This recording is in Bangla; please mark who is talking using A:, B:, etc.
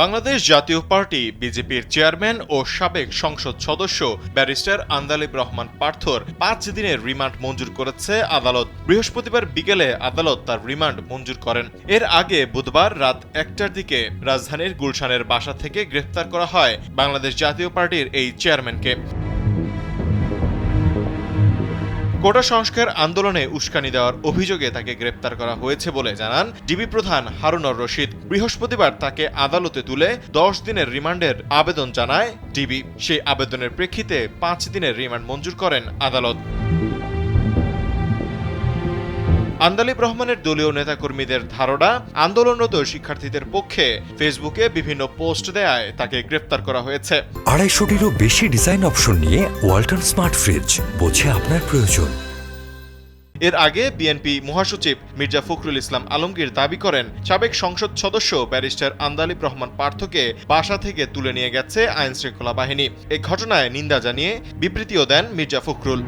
A: বাংলাদেশ জাতীয় পার্টি বিজেপির চেয়ারম্যান ও সাবেক সংসদ সদস্য ব্যারিস্টার আন্দালিব রহমান পার্থর 5 দিনের রিমান্ড মঞ্জুর করেছে আদালত। বৃহস্পতিবার বিকেলে আদালত তার রিমান্ড মঞ্জুর করেন। এর আগে বুধবার রাত 1টার দিকে রাজধানীর গুলশানের বাসা থেকে গ্রেফতার করা হয় বাংলাদেশ জাতীয় পার্টির এই চেয়ারম্যানকে। কোটা সংস্কার আন্দোলনে উস্কানি দেওয়ার অভিযোগে তাকে গ্রেপ্তার করা হয়েছে বলে জানান ডিবি প্রধান হারুনুর রশিদ। বৃহস্পতিবার তাকে আদালতে তুলে 10 দিনের রিমান্ডের আবেদন জানায় ডিবি। সেই আবেদনের প্রেক্ষিতে 5 দিনের রিমান্ড মঞ্জুর করেন আদালত। আন্দালিব রহমানের দলীয় নেতাকর্মীদের ধারণা, আন্দোলনরত শিক্ষার্থীদের পক্ষে ফেসবুকে বিভিন্ন পোস্ট দেয়ায় তাকে গ্রেপ্তার করা হয়েছে।
B: 250-টিরও বেশি ডিজাইন অপশন নিয়ে ওয়ালটন স্মার্ট ফ্রিজ, বোঝে আপনার প্রয়োজন।
A: এর আগে বিএনপি মহাসচিব মির্জা ফখরুল ইসলাম আলমগীর দাবি করেন, সাবেক সংসদ সদস্য ব্যারিস্টার আন্দালিব রহমান পার্থকে বাসা থেকে তুলে নিয়ে গেছে আইনশৃঙ্খলা বাহিনী। এই ঘটনায় নিন্দা জানিয়ে বিবৃতিও দেন মির্জা ফখরুল।